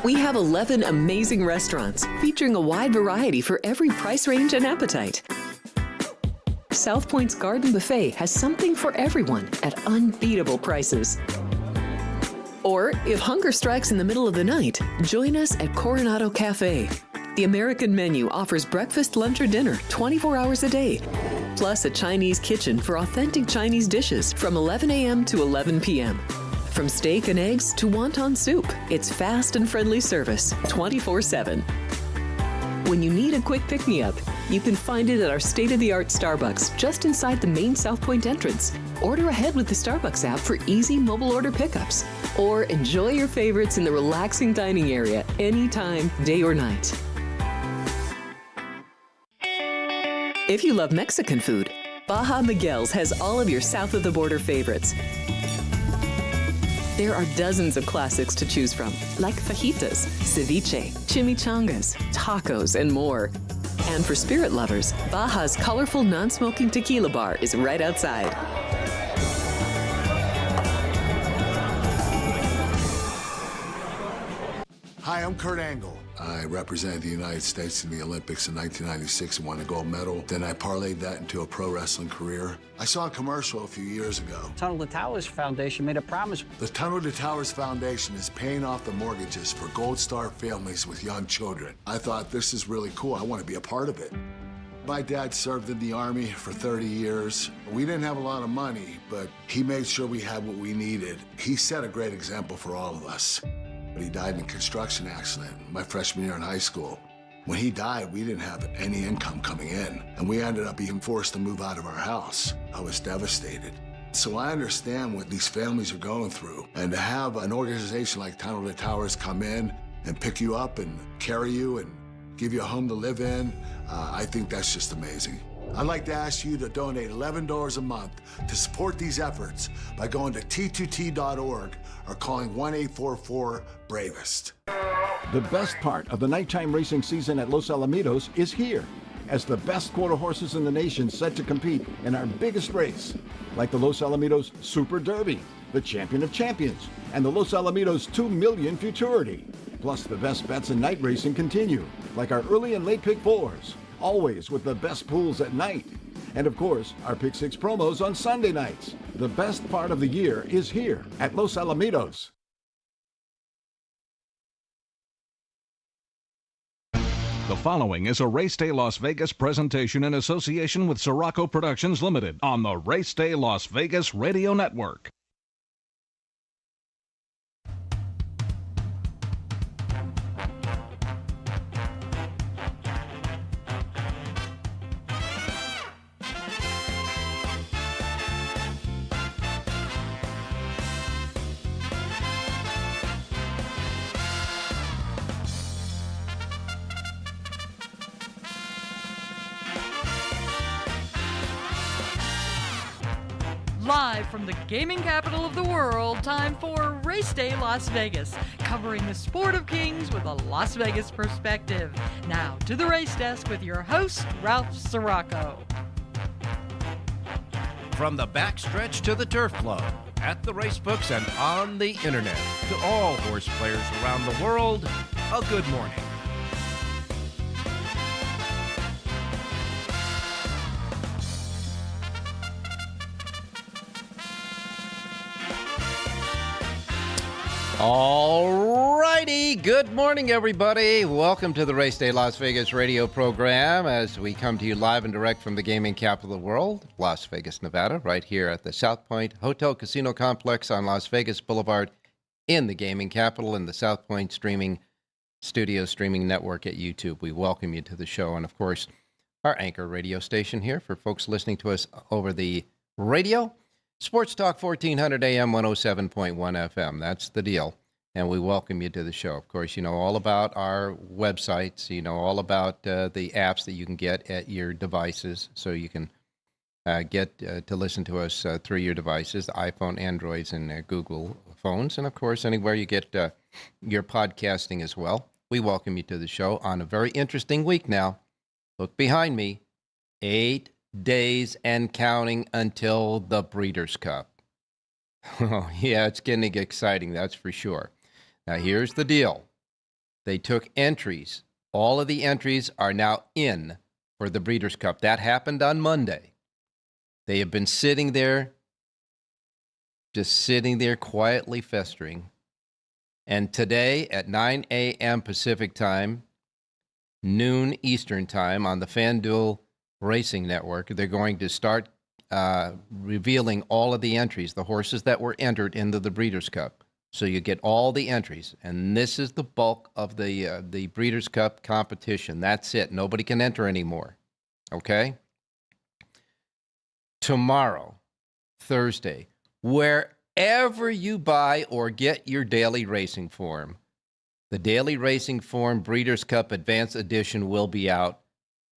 We have 11 amazing restaurants featuring a wide variety for every price range and appetite. South Point's Garden Buffet has something for everyone at unbeatable prices. Or, if hunger strikes in the middle of the night, join us at Coronado Cafe. The American menu offers breakfast, lunch, or dinner 24 hours a day, plus a Chinese kitchen for authentic Chinese dishes from 11 a.m. to 11 p.m. From steak and eggs to wonton soup, it's fast and friendly service 24/7. When you need a quick pick-me-up, you can find it at our state-of-the-art Starbucks just inside the main South Point entrance. Order ahead with the Starbucks app for easy mobile order pickups. Or enjoy your favorites in the relaxing dining area anytime, day or night. If you love Mexican food, Baja Miguel's has all of your south-of-the-border favorites. There are dozens of classics to choose from, like fajitas, ceviche, chimichangas, tacos, and more. And for spirit lovers, Baja's colorful non-smoking tequila bar is right outside. Hi, I'm Kurt Angle. I represented the United States in the Olympics in 1996 and won a gold medal. Then I parlayed that into a pro wrestling career. I saw a commercial a few years ago. Tunnel to Towers Foundation made a promise. The Tunnel to Towers Foundation is paying off the mortgages for Gold Star families with young children. I thought, this is really cool. I want to be a part of it. My dad served in the Army for 30 years. We didn't have a lot of money, but he made sure we had what we needed. He set a great example for all of us. But he died in a construction accident my freshman year in high school. When he died, we didn't have any income coming in, and we ended up being forced to move out of our house. I was devastated. So I understand what these families are going through, and to have an organization like Tunnel to Towers come in and pick you up and carry you and give you a home to live in, I think that's just amazing. I'd like to ask you to donate $11 a month to support these efforts by going to t2t.org or calling 1-844-BRAVEST. The best part of the nighttime racing season at Los Alamitos is here, as the best quarter horses in the nation set to compete in our biggest race, like the Los Alamitos Super Derby, the Champion of Champions, and the Los Alamitos 2 Million Futurity. Plus, the best bets in night racing continue, like our early and late pick fours, always with the best pools at night. And of course, our Pick 6 promos on Sunday nights. The best part of the year is here at Los Alamitos. The following is a Race Day Las Vegas presentation in association with Siraco Productions Limited on the Race Day Las Vegas Radio Network. Live from the gaming capital of the world, time for Race Day Las Vegas, covering the sport of kings with a Las Vegas perspective. Now to the race desk with your host, Ralph Siraco. From the backstretch to the turf club, at the racebooks and on the internet, to all horse players around the world, a good morning. All righty. Good morning, everybody. Welcome to the Race Day Las Vegas radio program as we come to you live and direct from the gaming capital of the world, Las Vegas, Nevada, right here at the South Point Hotel Casino Complex on Las Vegas Boulevard in the gaming capital and the South Point streaming network at YouTube. We welcome you to the show. And, of course, our anchor radio station here for folks listening to us over the radio. Sports Talk 1400 AM 107.1 FM. That's the deal. And we welcome you to the show. Of course, you know all about our websites. You know all about the apps that you can get at your devices. So you can get to listen to us through your devices, the iPhone, Androids, and Google phones. And, of course, anywhere you get your podcasting as well. We welcome you to the show on a very interesting week now. Look behind me. 8 days and counting until the Breeders' Cup. Oh, yeah, it's getting exciting, that's for sure. Now, here's the deal. They took entries. All of the entries are now in for the Breeders' Cup. That happened on Monday. They have been sitting there, just sitting there quietly festering. And today at 9 a.m. Pacific time, noon Eastern time on the FanDuel Racing Network, they're going to start revealing all of the entries, the horses that were entered into the Breeders' Cup. So you get all the entries, and this is the bulk of the Breeders' Cup competition. That's it. Nobody can enter anymore. Okay? Tomorrow, Thursday, wherever you buy or get your daily racing form, the Daily Racing Form Breeders' Cup Advanced Edition will be out,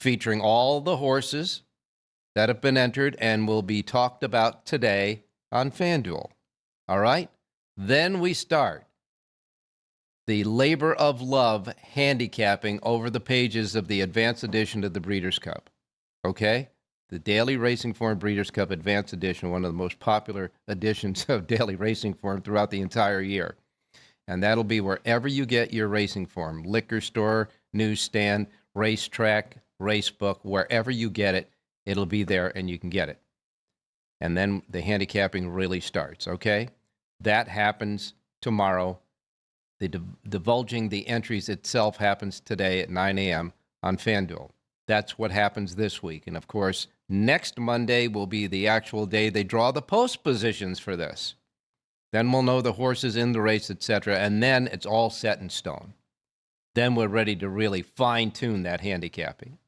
featuring all the horses that have been entered and will be talked about today on FanDuel. All right? Then we start the labor of love handicapping over the pages of the Advanced Edition of the Breeders' Cup. Okay? The Daily Racing Form Breeders' Cup Advanced Edition, one of the most popular editions of Daily Racing Form throughout the entire year. And that'll be wherever you get your racing form, liquor store, newsstand, racetrack, race book, wherever you get it, it'll be there and you can get it. And then the handicapping really starts, okay? That happens tomorrow. The divulging the entries itself happens today at 9 a.m. on FanDuel. That's what happens this week. And, of course, next Monday will be the actual day they draw the post positions for this. Then we'll know the horses in the race, etc., and then it's all set in stone. Then we're ready to really fine-tune that handicapping.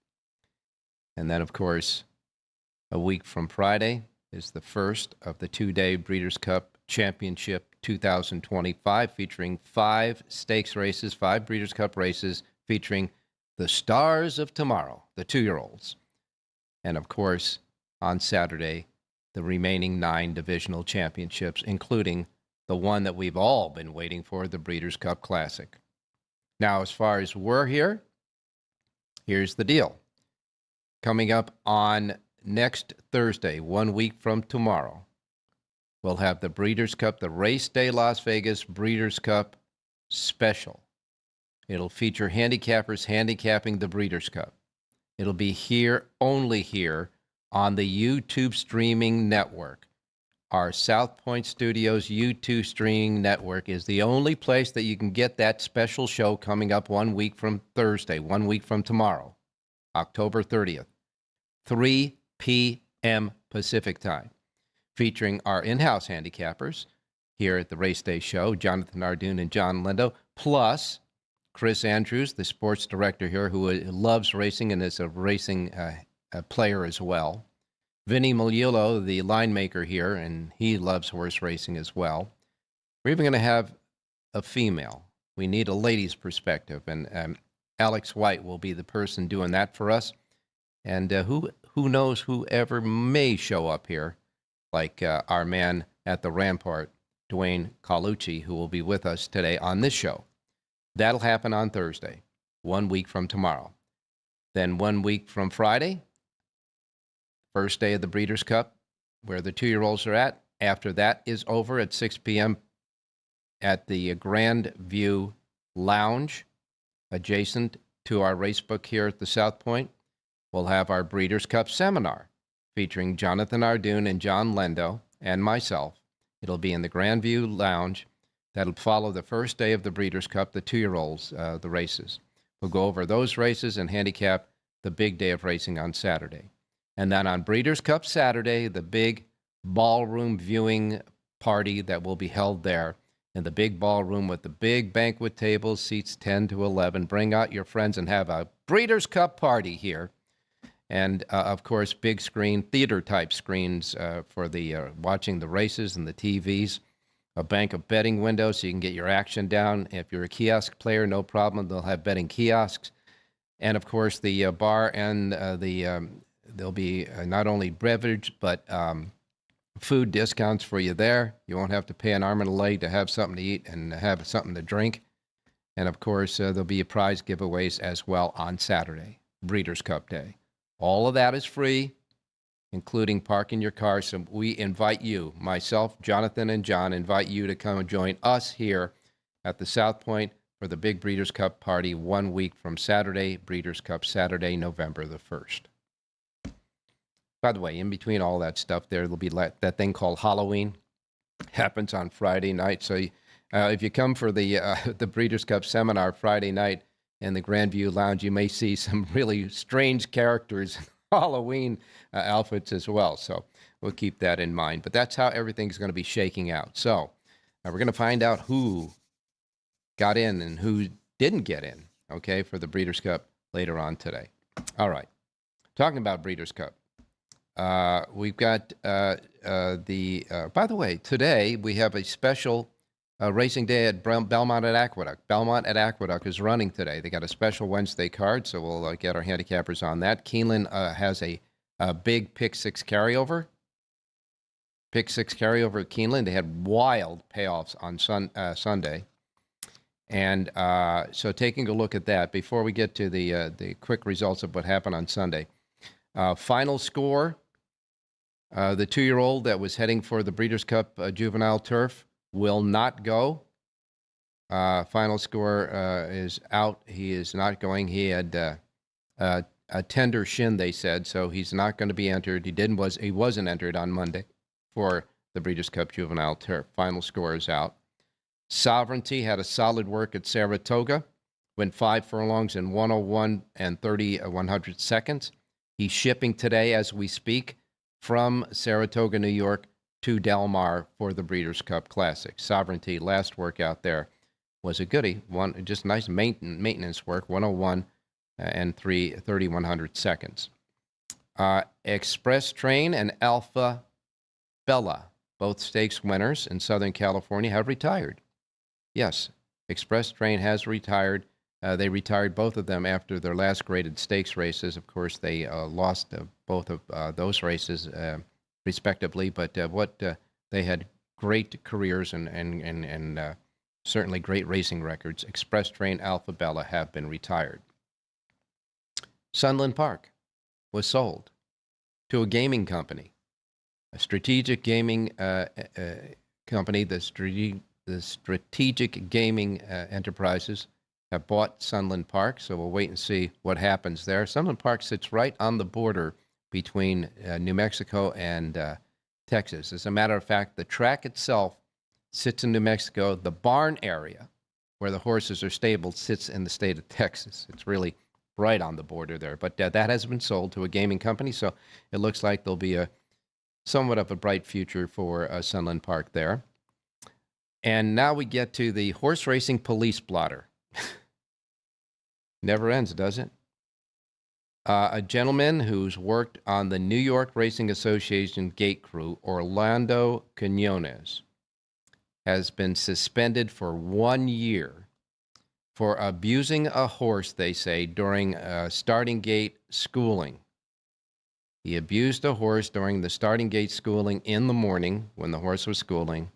And then, of course, a week from Friday is the first of the two-day Breeders' Cup Championship 2025, featuring 5 stakes races, 5 Breeders' Cup races, featuring the stars of tomorrow, the 2-year-olds. And, of course, on Saturday, the remaining 9 divisional championships, including the one that we've all been waiting for, the Breeders' Cup Classic. Now, as far as we're here, here's the deal. Coming up on next Thursday, 1 week from tomorrow, we'll have the Breeders' Cup, the Race Day Las Vegas Breeders' Cup Special. It'll feature handicappers handicapping the Breeders' Cup. It'll be here, only here, on the YouTube streaming network. Our South Point Studios YouTube streaming network is the only place that you can get that special show coming up 1 week from Thursday, 1 week from tomorrow, October 30th, 3 p.m. Pacific time, featuring our in-house handicappers here at the Race Day Show, Jonathan Ardoon and John Lindo, plus Chris Andrews, the sports director here, who loves racing and is a racing player as well. Vinny Miliolo, the line maker here, and he loves horse racing as well. We're even going to have a female. We need a lady's perspective, and Alex White will be the person doing that for us. And who knows whoever may show up here, like our man at the Rampart, Dwayne Colucci, who will be with us today on this show. That'll happen on Thursday, 1 week from tomorrow. Then 1 week from Friday, first day of the Breeders' Cup, where the 2-year-olds are at. After that is over at 6 p.m. at the Grand View Lounge, adjacent to our racebook here at the South Point, we'll have our Breeders' Cup seminar featuring Jonathan Ardoon and John Lindo and myself. It'll be in the Grand View Lounge. That'll follow the first day of the Breeders' Cup, the 2-year-olds, the races. We'll go over those races and handicap the big day of racing on Saturday. And then on Breeders' Cup Saturday, the big ballroom viewing party that will be held there in the big ballroom with the big banquet tables, seats 10 to 11. Bring out your friends and have a Breeders' Cup party here. And, of course, big screen, theater-type screens for the watching the races and the TVs. A bank of betting windows so you can get your action down. If you're a kiosk player, no problem. They'll have betting kiosks. And, of course, the bar and there'll be not only beverage, but food discounts for you there. You won't have to pay an arm and a leg to have something to eat and have something to drink. And, of course, there'll be prize giveaways as well on Saturday, Breeders' Cup Day. All of that is free, including parking your car. So we invite you, myself, Jonathan, and John, invite you to come and join us here at the South Point for the big Breeders' Cup party 1 week from Saturday, Breeders' Cup Saturday, November the 1st. By the way, in between all that stuff, there will be that thing called Halloween. Happens on Friday night. So if you come for the Breeders' Cup seminar Friday night in the Grandview Lounge, you may see some really strange characters in Halloween outfits as well. So we'll keep that in mind. But that's how everything's going to be shaking out. So we're going to find out who got in and who didn't get in, okay, for the Breeders' Cup later on today. All right. Talking about Breeders' Cup. We've got by the way, today we have a special racing day at Belmont at Aqueduct. Belmont at Aqueduct is running today. They got a special Wednesday card, so we'll get our handicappers on that. Keeneland has a big pick six carryover. Pick six carryover at Keeneland. They had wild payoffs on Sunday. And so taking a look at that, before we get to the quick results of what happened on Sunday. Final score, the 2-year-old that was heading for the Breeders' Cup juvenile turf will not go. Final score is out. He is not going. He had a tender shin, they said, so he's not going to be entered. He wasn't entered on Monday for the Breeders' Cup juvenile turf. Final score is out. Sovereignty had a solid work at Saratoga, went 5 furlongs in 101 and 30/100 seconds. He's shipping today as we speak from Saratoga, New York to Del Mar for the Breeders' Cup Classic. Sovereignty, last workout there was a goodie. Just nice maintenance work, 101 and 30/100 seconds. Express Train and Alpha Bella, both stakes winners in Southern California, have retired. Yes, Express Train has retired. They retired both of them after their last graded stakes races. Of course, they lost both of those races respectively, but they had great careers and certainly great racing records. Express Train, Alpha Bella have been retired. Sunland Park was sold to a gaming company, a strategic gaming company. The Strategic Gaming Enterprises have bought Sunland Park, so we'll wait and see what happens there. Sunland Park sits right on the border between New Mexico and Texas. As a matter of fact, the track itself sits in New Mexico. The barn area where the horses are stabled sits in the state of Texas. It's really right on the border there. But that has been sold to a gaming company, so it looks like there'll be somewhat of a bright future for Sunland Park there. And now we get to the horse racing police blotter. Never ends, does it? A gentleman who's worked on the New York Racing Association gate crew, Orlando Quinones, has been suspended for 1 year for abusing a horse, they say, during starting gate schooling. He abused a horse during the starting gate schooling in the morning when the horse was schooling.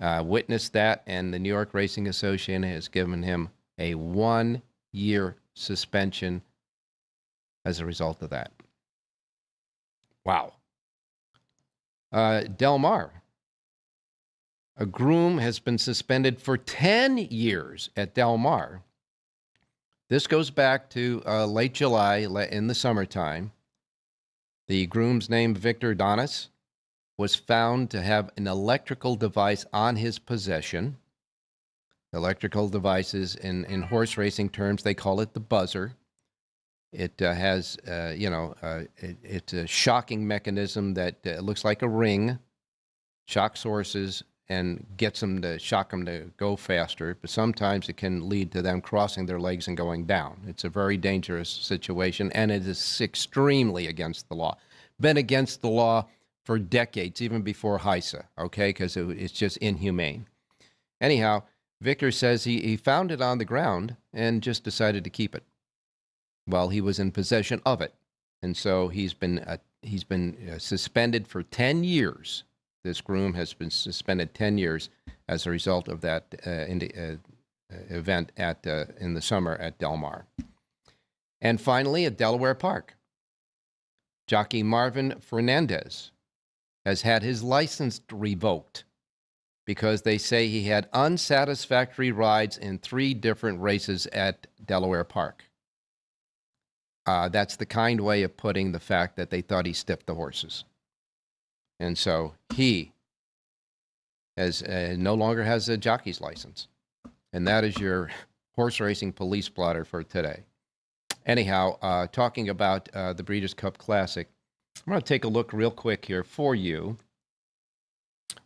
Witnessed that, and the New York Racing Association has given him a 1-year suspension as a result of that. Wow. Del Mar. A groom has been suspended for 10 years at Del Mar. This goes back to late July, in the summertime. The groom's name, Victor Donis, was found to have an electrical device on his possession. Electrical devices, in horse racing terms, they call it the buzzer. It has, it's a shocking mechanism that looks like a ring, shocks horses and gets them to shock them to go faster. But sometimes it can lead to them crossing their legs and going down. It's a very dangerous situation, and it is extremely against the law. Been against the law for decades, even before HISA, okay, because it's just inhumane. Anyhow, Victor says he found it on the ground and just decided to keep it. Well, he was in possession of it, and so he's been suspended for 10 years. This groom has been suspended 10 years as a result of that event in the summer at Del Mar. And finally, at Delaware Park, jockey Marvin Fernandez has had his license revoked because they say he had unsatisfactory rides in 3 different races at Delaware Park. That's the kind way of putting the fact that they thought he stiffed the horses. And so he no longer has a jockey's license. And that is your horse racing police blotter for today. Anyhow, talking about the Breeders' Cup Classic, I'm going to take a look real quick here for you.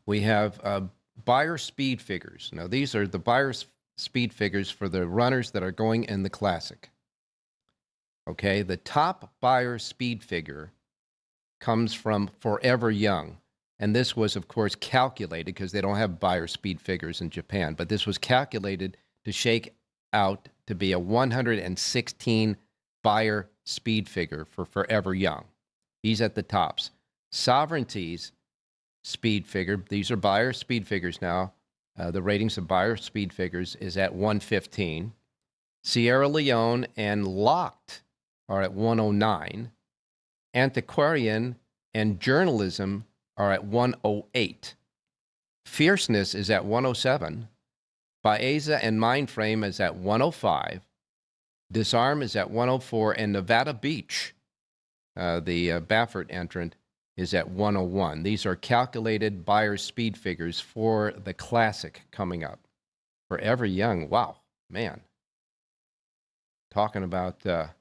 We have Beyer speed figures. Now, these are the Beyer speed figures for the runners that are going in the Classic. Okay, the top Beyer speed figure comes from Forever Young. And this was, of course, calculated, because they don't have Beyer speed figures in Japan, but this was calculated to shake out to be a 116 Beyer speed figure for Forever Young. He's at the tops. Sovereignty's speed figure, these are Beyer speed figures now. The ratings of Beyer speed figures is at 115. Sierra Leone and Locked are at 109. Antiquarian and Journalism are at 108. Fierceness is at 107. Baeza and Mindframe is at 105. Disarm is at 104. And Nevada Beach, the Baffert entrant, is at 101. These are calculated Beyer speed figures for the Classic coming up. Forever Young, wow, man. Talking about a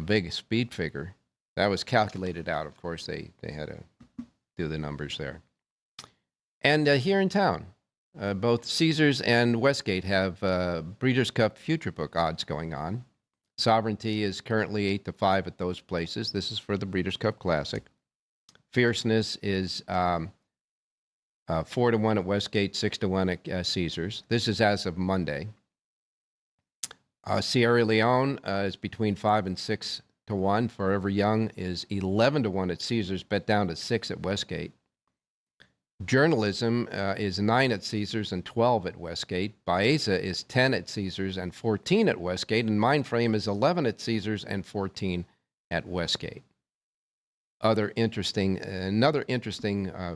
big speed figure. That was calculated out, of course. They had to do the numbers there. And here in town, both Caesars and Westgate have Breeders' Cup Future Book odds going on. Sovereignty is currently 8-5 at those places. This is for the Breeders' Cup Classic. Fierceness is 4-1 at Westgate, 6-1 at Caesars. This is as of Monday. Sierra Leone is between 5 and 6 to 1. Forever Young is 11 to 1 at Caesars, bet down to 6 at Westgate. Journalism is 9 at Caesars and 12 at Westgate. Baeza is 10 at Caesars and 14 at Westgate. And Mindframe is 11 at Caesars and 14 at Westgate. Another interesting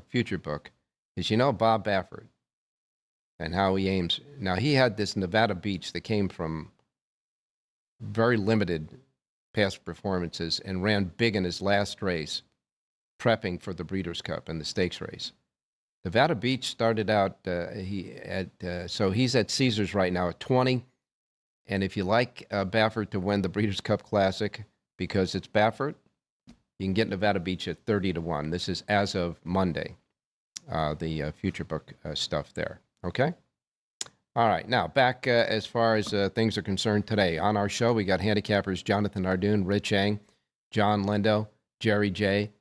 future book is, Bob Baffert and how he aims. Now, he had this Nevada Beach that came from very limited past performances and ran big in his last race, prepping for the Breeders' Cup and the stakes race. Nevada Beach started out, so he's at Caesars right now at 20. And if you like Baffert to win the Breeders' Cup Classic because it's Baffert, you can get Nevada Beach at 30 to 1. This is as of Monday, the future book stuff there. Okay? All right. Now, back as far as things are concerned today. On our show, we got handicappers Jonathan Ardoon, Rich Eng, John Lindo, Jerry J.,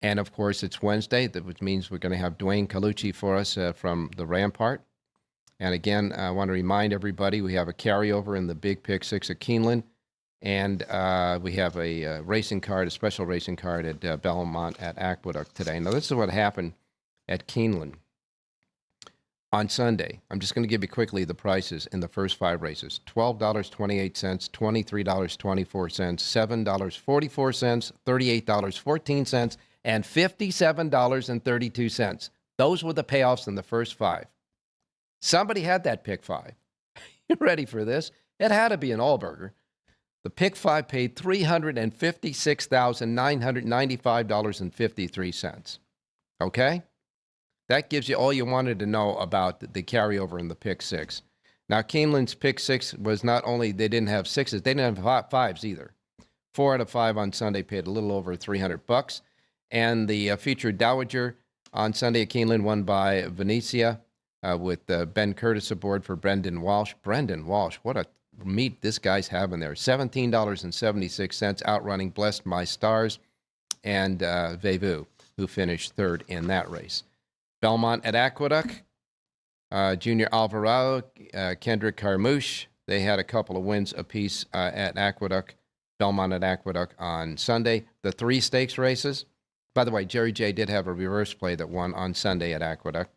and, of course, it's Wednesday, which means we're going to have Dwayne Colucci for us from the Rampart. And, again, I want to remind everybody we have a carryover in the Big Pick 6 at Keeneland. And we have a racing card, a special racing card at Belmont at Aqueduct today. Now, this is what happened at Keeneland on Sunday. I'm just going to give you quickly the prices in the first 5 races. $12.28, $23.24, $7.44, $38.14, and $57.32. Those were the payoffs in the first 5. Somebody had that pick 5. You ready for this? It had to be an Allberger. The pick 5 paid $356,995.53. Okay? That gives you all you wanted to know about the carryover in the pick 6. Now, Keeneland's pick 6 was not only they didn't have 6s, they didn't have 5s either. 4 out of 5 on Sunday paid a little over $300. And the featured Dowager on Sunday at Keeneland won by Venetia with Ben Curtis aboard for Brendan Walsh. Brendan Walsh, what a meat this guy's having there. $17.76, outrunning Blessed My Stars and Vevu, who finished 3rd in that race. Belmont at Aqueduct, Junior Alvarado, Kendrick Carmouche, they had a couple of wins apiece at Aqueduct, Belmont at Aqueduct on Sunday. The 3 stakes races, by the way, Jerry J. did have a reverse play that won on Sunday at Aqueduct.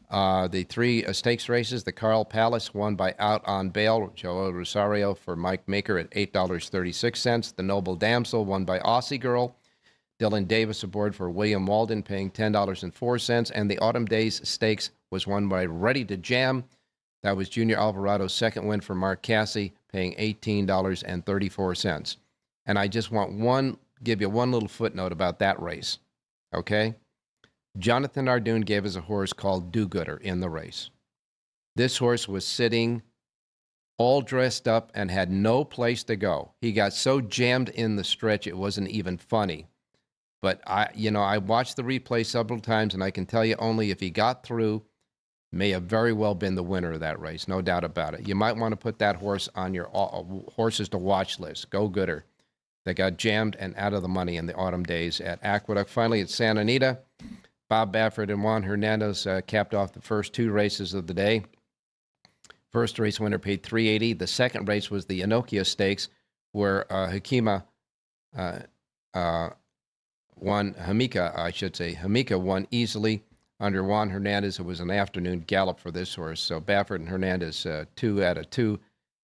The 3 stakes races, the Carl Palace won by Out on Bail, Joel Rosario for Mike Maker at $8.36. The Noble Damsel won by Aussie Girl, Dylan Davis aboard for William Walden, paying $10.04. And the Autumn Days Stakes was won by Ready to Jam. That was Junior Alvarado's second win for Mark Cassie, paying $18.34. And I just want give you one little footnote about that race, okay? Jonathan Ardoon gave us a horse called Do-Gooder in the race. This horse was sitting all dressed up and had no place to go. He got so jammed in the stretch, it wasn't even funny. But I watched the replay several times, and I can tell you only if he got through, may have very well been the winner of that race, no doubt about it. You might want to put that horse on your horses to watch list. Go Gooder. They got jammed and out of the money in the Autumn Days at Aqueduct. Finally, at Santa Anita, Bob Baffert and Juan Hernandez capped off the first two races of the day. First race winner paid $380. The second race was the Enokia Stakes, where Hamika won easily under Juan Hernandez. It was an afternoon gallop for this horse. So Baffert and Hernandez, 2 out of 2.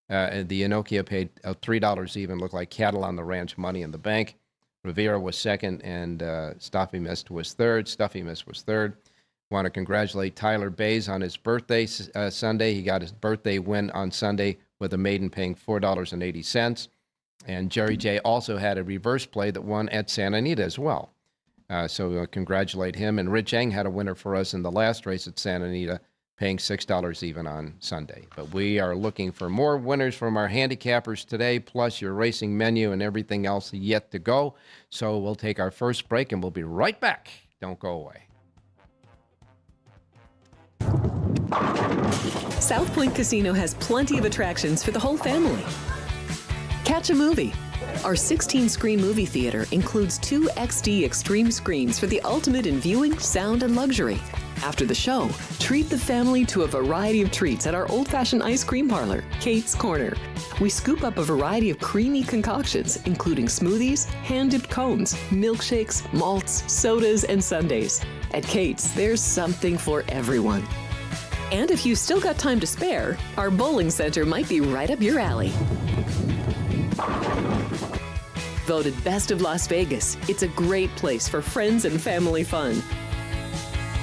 The Enokia paid $3 even, looked like cattle on the ranch, money in the bank. Rivera was second, and Stuffy Mist was third. Want to congratulate Tyler Bays on his birthday Sunday. He got his birthday win on Sunday with a maiden paying $4.80. And Jerry J also had a reverse play that won at Santa Anita as well. So congratulate him. And Rich Eng had a winner for us in the last race at Santa Anita, paying $6 even on Sunday. But we are looking for more winners from our handicappers today, plus your racing menu and everything else yet to go. So we'll take our first break, and we'll be right back. Don't go away. South Point Casino has plenty of attractions for the whole family. Catch a movie. Our 16-screen movie theater includes 2 XD Extreme screens for the ultimate in viewing, sound, and luxury. After the show, treat the family to a variety of treats at our old-fashioned ice cream parlor, Kate's Corner. We scoop up a variety of creamy concoctions, including smoothies, hand-dipped cones, milkshakes, malts, sodas, and sundaes. At Kate's, there's something for everyone. And if you've still got time to spare, our bowling center might be right up your alley. Voted Best of Las Vegas, it's a great place for friends and family fun.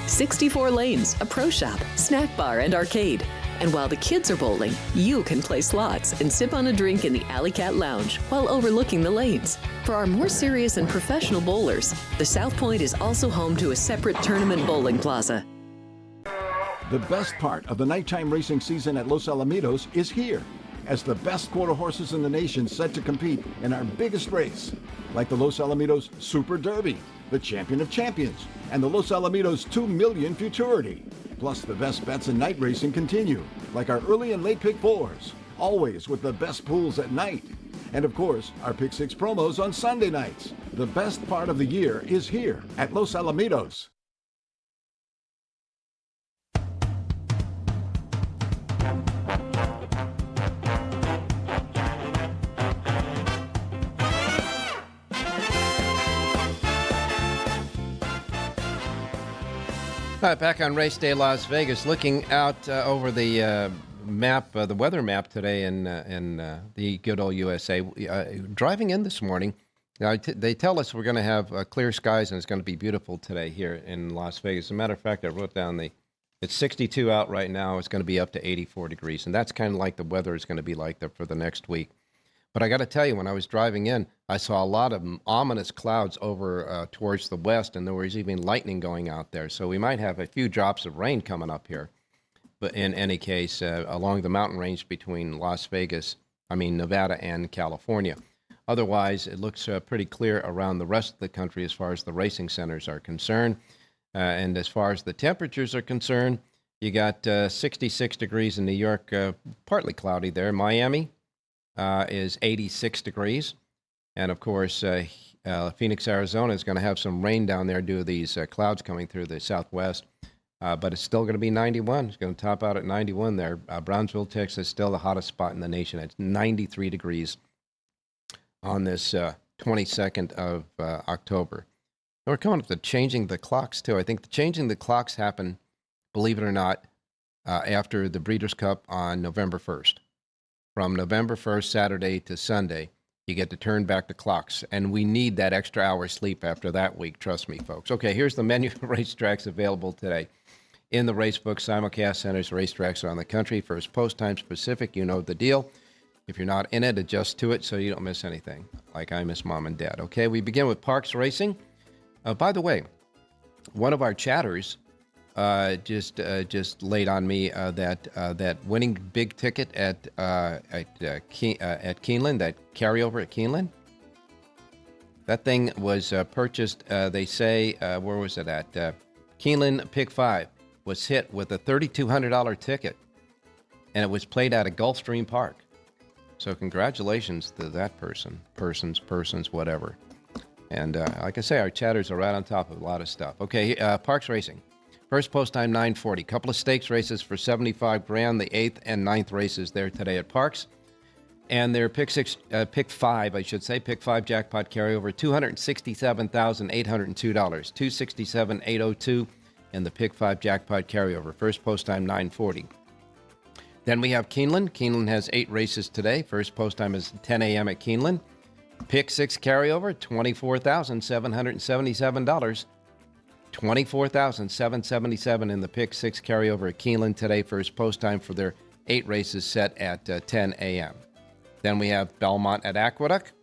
64 lanes, a pro shop, snack bar, and arcade. And while the kids are bowling, you can play slots and sip on a drink in the Alley Cat Lounge while overlooking the lanes. For our more serious and professional bowlers, the South Point is also home to a separate tournament bowling plaza. The best part of the nighttime racing season at Los Alamitos is here, as the best quarter horses in the nation set to compete in our biggest race, like the Los Alamitos Super Derby, the Champion of Champions, and the Los Alamitos 2 Million Futurity. Plus, the best bets in night racing continue, like our early and late pick 4s, always with the best pools at night. And of course, our pick 6 promos on Sunday nights. The best part of the year is here at Los Alamitos. All right, back on Race Day Las Vegas, looking out over the map, the weather map today in the good old USA. Driving in this morning, they tell us we're going to have clear skies and it's going to be beautiful today here in Las Vegas. As a matter of fact, I wrote down it's 62 out right now. It's going to be up to 84 degrees, and that's kind of like the weather is going to be like for the next week. But I got to tell you, when I was driving in, I saw a lot of ominous clouds over towards the west, and there was even lightning going out there. So we might have a few drops of rain coming up here. But in any case, along the mountain range between Nevada and California. Otherwise, it looks pretty clear around the rest of the country as far as the racing centers are concerned. And as far as the temperatures are concerned, you got 66 degrees in New York, partly cloudy there. Miami is 86 degrees. And of course, Phoenix, Arizona is going to have some rain down there due to these clouds coming through the southwest. But it's still going to be 91. It's going to top out at 91 there. Brownsville, Texas, still the hottest spot in the nation. It's 93 degrees on this 22nd of October. We're coming up to changing the clocks, too. I think the changing the clocks happened, believe it or not, after the Breeders' Cup on November 1st. From November 1st, Saturday to Sunday, You get to turn back the clocks, and we need that extra hour sleep after that week. Trust me, folks. Okay, here's the menu of racetracks available today. In the racebook, simulcast centers, racetracks around the country. First post time specific, you know the deal. If you're not in it, adjust to it so you don't miss anything, like I miss mom and dad. Okay, we begin with Parks Racing. By the way, one of our chatters just laid on me that winning big ticket at Keeneland, that carryover at Keeneland. That thing was purchased. They say where was it at? Keeneland Pick 5 was hit with a $3,200 ticket, and it was played out at Gulfstream Park. So congratulations to that persons, whatever. And like I say, our chatters are right on top of a lot of stuff. Okay, Parks Racing. First post time 9:40. Couple of stakes races for $75,000. The 8th and 9th races there today at Parks. And their pick 5 jackpot carryover, $267,802. $267,802 in the pick 5 jackpot carryover. First post time 9:40. Then we have Keeneland. Keeneland has 8 races today. First post time is 10 a.m. at Keeneland. Pick 6 carryover, $24,777. $24,777 in the pick 6 carryover at Keeneland today. First post time for their 8 races set at 10 a.m. Then we have Belmont at Aqueduct.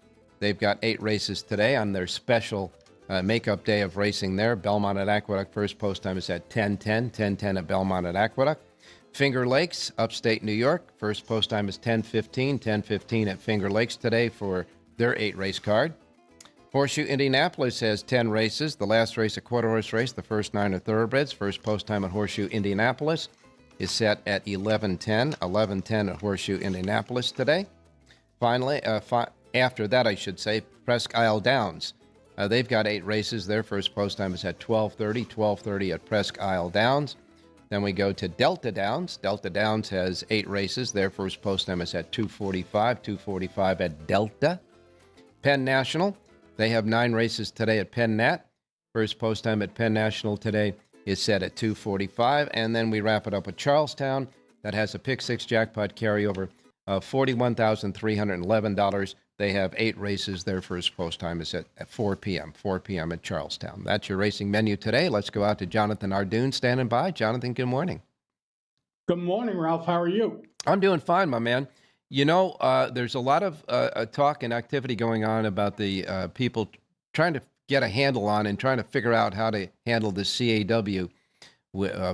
They've got 8 races today on their special makeup day of racing there. Belmont at Aqueduct, first post time is at 10:10 at Belmont at Aqueduct. Finger Lakes, upstate New York, first post time is 10:15 at Finger Lakes today for their 8 race card. Horseshoe Indianapolis has 10 races. The last race, a quarter horse race, the first 9 are thoroughbreds. First post time at Horseshoe Indianapolis is set at 11:10 at Horseshoe Indianapolis today. Finally, after that, I should say, Presque Isle Downs. They've got 8 races. Their first post time is at 12:30 at Presque Isle Downs. Then we go to Delta Downs. Delta Downs has 8 races. Their first post time is at 2:45 at Delta. Penn National, they have 9 races today at Penn Nat. First post time at Penn National today is set at 2:45. And then we wrap it up with Charlestown. That has a pick 6 jackpot carryover of $41,311. They have 8 races. Their first post time is at 4 p.m. at Charlestown. That's your racing menu today. Let's go out to Jonathan Ardoon standing by. Jonathan, good morning. Good morning, Ralph. How are you? I'm doing fine, my man. You know, there's a lot of talk and activity going on about the people trying to get a handle on and trying to figure out how to handle the CAW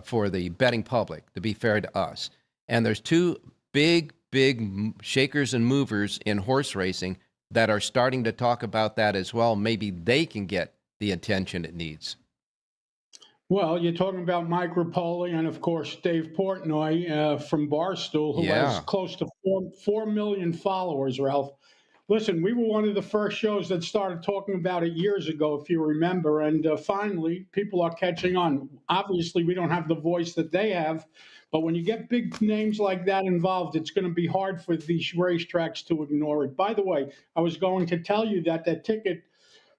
for the betting public, to be fair to us. And there's 2 big shakers and movers in horse racing that are starting to talk about that as well. Maybe they can get the attention it needs. Well, you're talking about Mike Rapoli and, of course, Dave Portnoy from Barstool, who has close to 4 million followers, Ralph. Listen, we were one of the first shows that started talking about it years ago, if you remember, and finally, people are catching on. Obviously, we don't have the voice that they have, but when you get big names like that involved, it's going to be hard for these racetracks to ignore it. By the way, I was going to tell you that ticket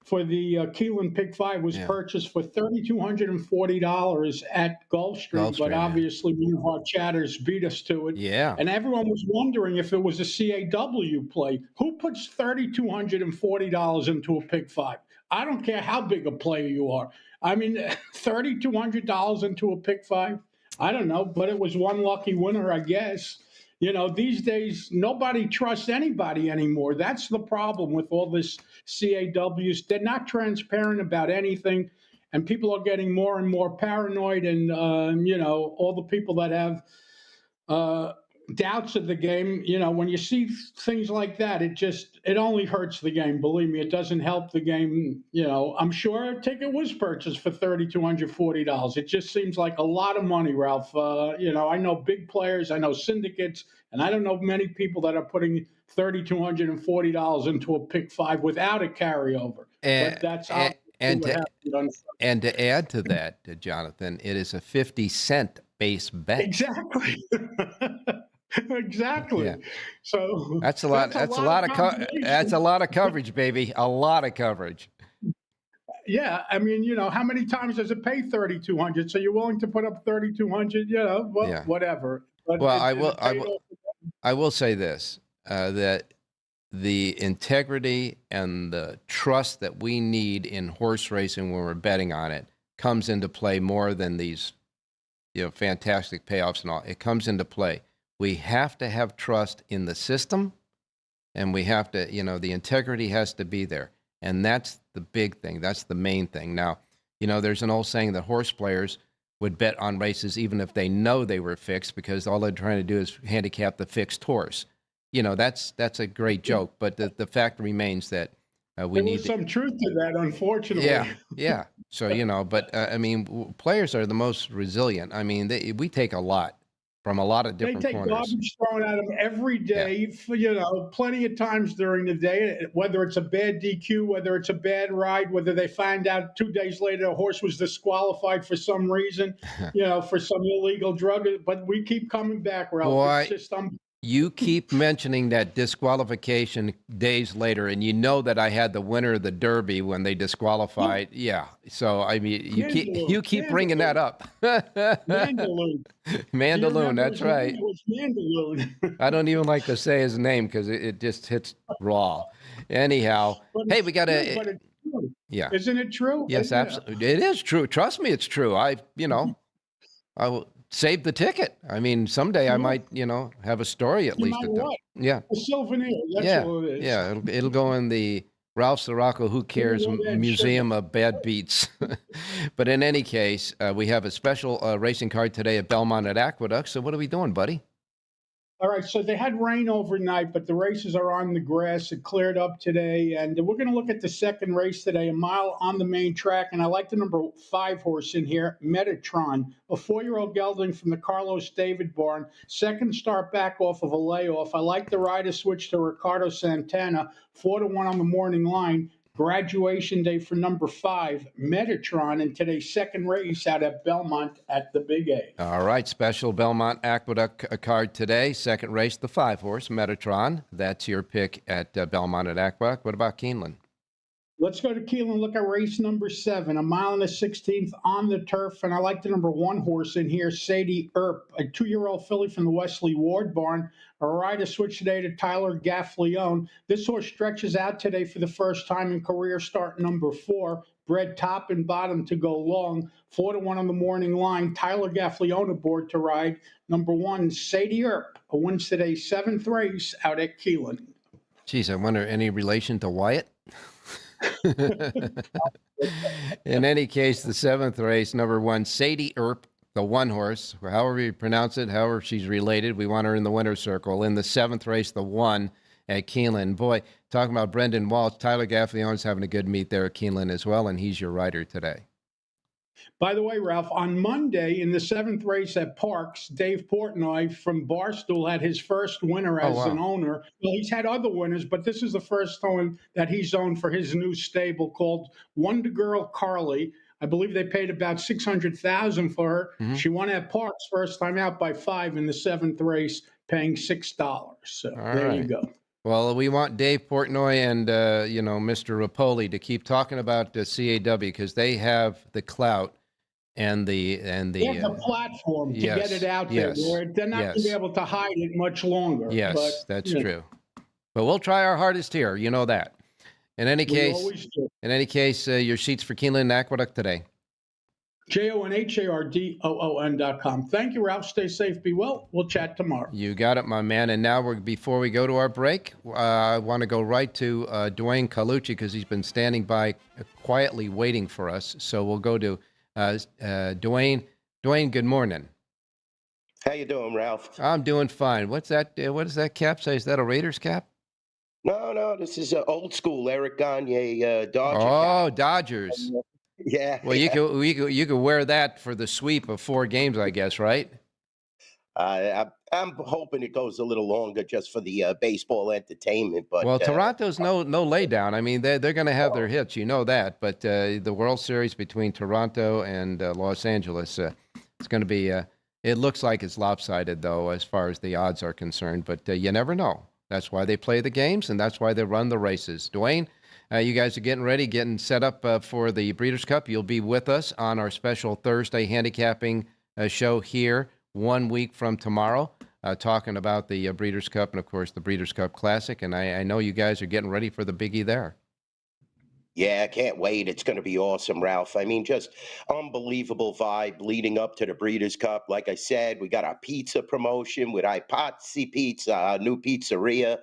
for the Keeneland Pick 5 was purchased for $3,240 at Gulfstream, but obviously one of our chatters beat us to it. Yeah. And everyone was wondering if it was a CAW play. Who puts $3,240 into a Pick 5? I don't care how big a player you are. I mean, $3,200 into a Pick 5? I don't know, but it was one lucky winner, I guess. You know, these days, nobody trusts anybody anymore. That's the problem with all this CAWs. They're not transparent about anything, and people are getting more and more paranoid. And, you know, all the people that have doubts of the game, you know, when you see things like that, it only hurts the game. Believe me, it doesn't help the game. You know, I'm sure a ticket was purchased for $3,240. It just seems like a lot of money, Ralph. You know, I know big players, I know syndicates, and I don't know many people that are putting $3,240 into a Pick 5 without a carryover. But that's and to add to that, Jonathan, it is a 50-cent base bet. Exactly. Exactly. Yeah. So that's a lot. That's a lot of coverage, baby. A lot of coverage. Yeah, I mean, you know, how many times does it pay $3,200? So you're willing to put up $3,200? You know, well, whatever. But well, I will say this: that the integrity and the trust that we need in horse racing when we're betting on it comes into play more than these, fantastic payoffs and all. It comes into play. We have to have trust in the system, and we have to, the integrity has to be there. And that's the big thing. That's the main thing. Now, there's an old saying that horse players would bet on races even if they know they were fixed, because all they're trying to do is handicap the fixed horse. That's a great joke, but the fact remains that we need some truth to that, unfortunately. Yeah. So, but players are the most resilient. We take a lot from a lot of different corners. They take garbage thrown at them every day, plenty of times during the day, whether it's a bad DQ, whether it's a bad ride, whether they find out 2 days later a horse was disqualified for some reason, for some illegal drug. But we keep coming back, Ralph. Boy, it's just you keep mentioning that disqualification days later, and that I had the winner of the Derby when they disqualified. Yeah. So you keep bringing that up. Mandaloon. Mandaloon. That's right. It was Mandaloon. I don't even like to say his name because it just hits raw. Anyhow, hey, we got to. Yeah. Isn't it true? Yes, absolutely. It is true. Trust me, it's true. I will save the ticket. Someday I might, have a story at least. Yeah. A souvenir. That's what it is. Yeah. It'll go in the Ralph Siraco Who Cares Museum of Bad Beats. But in any case, we have a special racing card today at Belmont at Aqueduct. So what are we doing, buddy? All right, so they had rain overnight, but the races are on the grass. It cleared up today, and we're going to look at the second race today, a mile on the main track, and I like the number 5 horse in here, Metatron, a 4-year-old gelding from the Carlos David barn, second start back off of a layoff. I like the rider switch to Ricardo Santana, 4-1 on the morning line. Graduation day for number 5, Metatron, in today's second race out at Belmont at the Big A. All right, special Belmont Aqueduct card today. Second race, the 5 horse, Metatron. That's your pick at Belmont at Aqueduct. What about Keeneland? Let's go to Keeneland, look at race number 7, a mile and a 16th on the turf. And I like the number 1 horse in here, Sadie Earp, a 2-year-old filly from the Wesley Ward barn. A rider switch today to Tyler Gaffleone. This horse stretches out today for the first time in career, start number 4. Bred top and bottom to go long. 4-1 on the morning line. Tyler Gaffleone aboard to ride. Number 1, Sadie Earp, who wins today's 7th race out at Keeneland. Geez, I wonder, any relation to Wyatt? In any case, the 7th race, number 1, Sadie Earp, the 1 horse, however you pronounce it, however she's related, we want her in the winner's circle. In the 7th race, the 1 at Keeneland. Boy, talking about Brendan Walsh, Tyler Gaffleone's having a good meet there at Keeneland as well, and he's your rider today. By the way, Ralph, on Monday in the 7th race at Parks, Dave Portnoy from Barstool had his first winner as an owner. Well, he's had other winners, but this is the first one that he's owned for his new stable called Wonder Girl Carly. I believe they paid about $600,000 for her. Mm-hmm. She won at Parks first time out by 5 in the 7th race, paying $6. So there you go. Well, we want Dave Portnoy and Mr. Rapoli to keep talking about the CAW because they have the clout and the platform to get it out there. They're not going to be able to hide it much longer. Yes, but, that's true. But we'll try our hardest here. You know that. In any case, your sheets for Keeneland and Aqueduct today. JONHARDOON.com. Thank you, Ralph. Stay safe. Be well. We'll chat tomorrow. You got it, my man. And now, before we go to our break, I want to go right to Dwayne Colucci because he's been standing by quietly waiting for us. So we'll go to Dwayne. Dwayne, good morning. How you doing, Ralph? I'm doing fine. What's that? What does that cap say? Is that a Raiders cap? No, this is old school Eric Gagne Dodger. Oh, cap. Dodgers. Yeah. Well, you could wear that for the sweep of 4 games, I guess, right? I'm hoping it goes a little longer just for the baseball entertainment. But well, Toronto's no lay down. I mean, they're going to have their hits, you know that. But the World Series between Toronto and Los Angeles, it's going to be. It looks like it's lopsided, though, as far as the odds are concerned. But you never know. That's why they play the games, and that's why they run the races. Dwayne, you guys are getting ready, getting set up for the Breeders' Cup. You'll be with us on our special Thursday handicapping show here 1 week from tomorrow. talking about the Breeders' Cup and, of course, the Breeders' Cup Classic. And I know you guys are getting ready for the biggie there. Yeah, I can't wait. It's going to be awesome, Ralph. I mean, just unbelievable vibe leading up to the Breeders' Cup. Like I said, we got our pizza promotion with Ipazzi Pizza, our new pizzeria.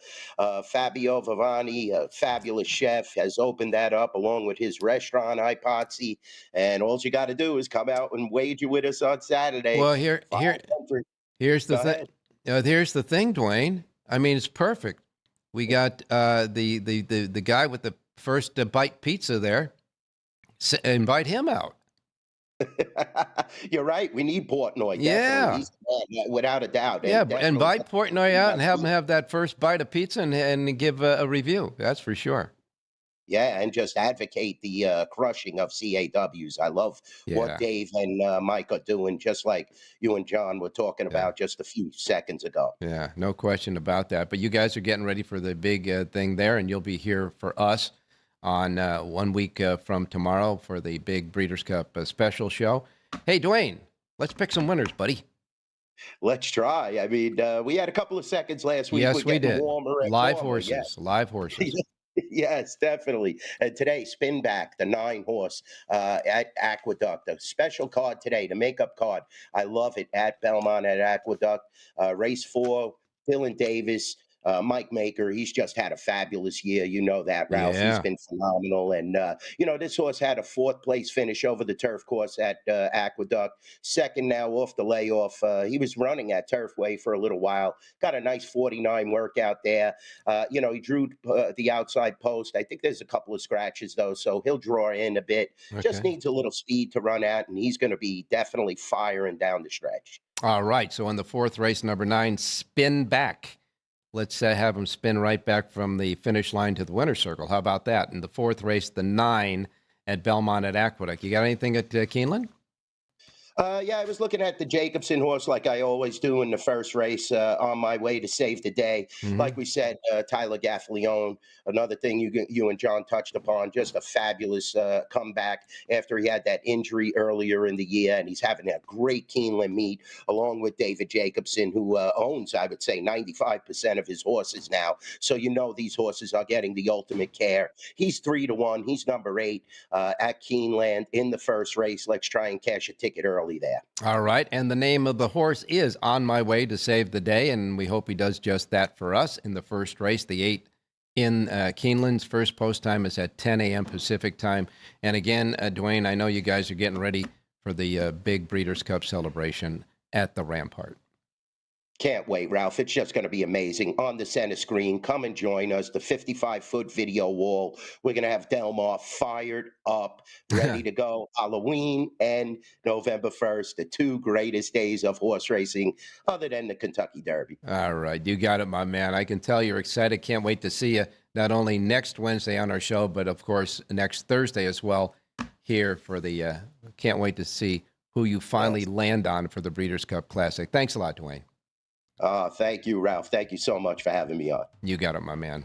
Fabio Vivani, a fabulous chef, has opened that up along with his restaurant, Ipazzi. And all you got to do is come out and wager with us on Saturday. Well, here's the thing. Here's the thing, Dwayne. I mean, it's perfect. We got the guy with the first bite pizza there. Invite him out. You're right. We need Portnoy. Yeah. Without a doubt. Yeah, invite Portnoy out and have him have that first bite of pizza and give a review. That's for sure. Yeah, and just advocate the crushing of CAWs. I love what Dave and Mike are doing, just like you and John were talking about just a few seconds ago. Yeah, no question about that. But you guys are getting ready for the big thing there, and you'll be here for us on 1 week from tomorrow for the big Breeders' Cup special show. Hey, Dwayne, let's pick some winners, buddy. Let's try. I mean, we had a couple of seconds last week. Yes, we did. Live horses. horses. Live horses. Yes, definitely. And today, Spin Back, the 9-horse at Aqueduct. A special card today, the makeup card. I love it at Belmont at Aqueduct. Race 4, Dylan Davis. Mike Maker, he's just had a fabulous year. You know that, Ralph. Yeah. He's been phenomenal. And, this horse had a 4th-place finish over the turf course at Aqueduct. Second now off the layoff. He was running at Turfway for a little while. Got a nice 49 workout there. He drew the outside post. I think there's a couple of scratches, though, so he'll draw in a bit. Okay. Just needs a little speed to run at, and he's going to be definitely firing down the stretch. All right, so in the 4th race, number 9, Spin Back. Let's have him spin right back from the finish line to the winner's circle. How about that? In the 4th race, the 9 at Belmont at Aqueduct. You got anything at Keeneland? Yeah, I was looking at the Jacobson horse like I always do in the first race on my way to save the day. Mm-hmm. Like we said, Tyler Gaffalione, another thing you and John touched upon, just a fabulous comeback after he had that injury earlier in the year, and he's having a great Keeneland meet along with David Jacobson, who owns, I would say, 95% of his horses now. So these horses are getting the ultimate care. He's 3-1. He's number 8 at Keeneland in the first race. Let's try and cash a ticket early there. All right, and the name of the horse is On My Way to Save the Day, and we hope he does just that for us in the first race, the 8 in Keeneland's first post time is at 10 a.m. Pacific time. And again, Dwayne, I know you guys are getting ready for the big Breeders' Cup celebration at the Rampart. Can't wait, Ralph. It's just going to be amazing. On the center screen, come and join us. The 55-foot video wall. We're going to have Delmar fired up, ready to go. Halloween and November 1st, the 2 greatest days of horse racing other than the Kentucky Derby. All right. You got it, my man. I can tell you're excited. Can't wait to see you not only next Wednesday on our show, but, of course, next Thursday as well here for the can't wait to see who you finally land on for the Breeders' Cup Classic. Thanks a lot, Dwayne. Thank you, Ralph. Thank you so much for having me on. You got it, my man.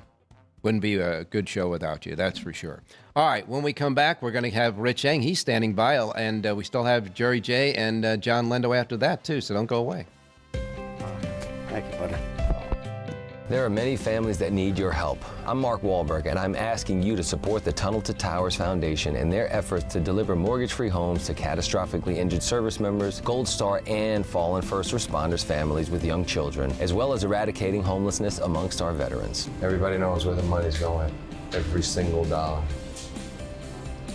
Wouldn't be a good show without you, that's for sure. All right, when we come back, we're going to have Rich Eng. He's standing by, and we still have Jerry J. and John Lendo after that, too, so don't go away. Thank you, buddy. There are many families that need your help. I'm Mark Wahlberg, and I'm asking you to support the Tunnel to Towers Foundation in their efforts to deliver mortgage-free homes to catastrophically injured service members, Gold Star, and fallen first responders families with young children, as well as eradicating homelessness amongst our veterans. Everybody knows where the money's going. Every single dollar.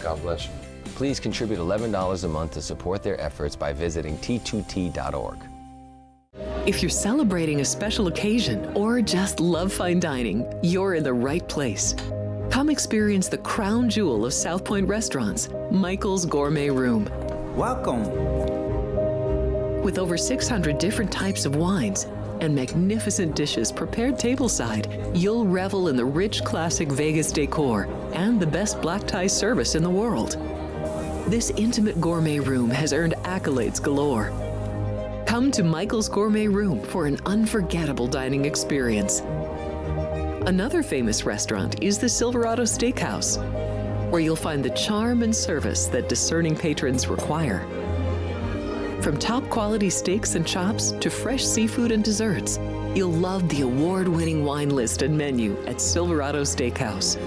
God bless you. Please contribute $11 a month to support their efforts by visiting t2t.org. If you're celebrating a special occasion or just love fine dining, you're in the right place. Come experience the crown jewel of South Point restaurants, Michael's Gourmet Room. Welcome. With over 600 different types of wines and magnificent dishes prepared tableside, you'll revel in the rich classic Vegas decor and the best black tie service in the world. This intimate gourmet room has earned accolades galore. Come to Michael's Gourmet Room for an unforgettable dining experience. Another famous restaurant is the Silverado Steakhouse, where you'll find the charm and service that discerning patrons require. From top quality steaks and chops to fresh seafood and desserts, you'll love the award-winning wine list and menu at Silverado Steakhouse.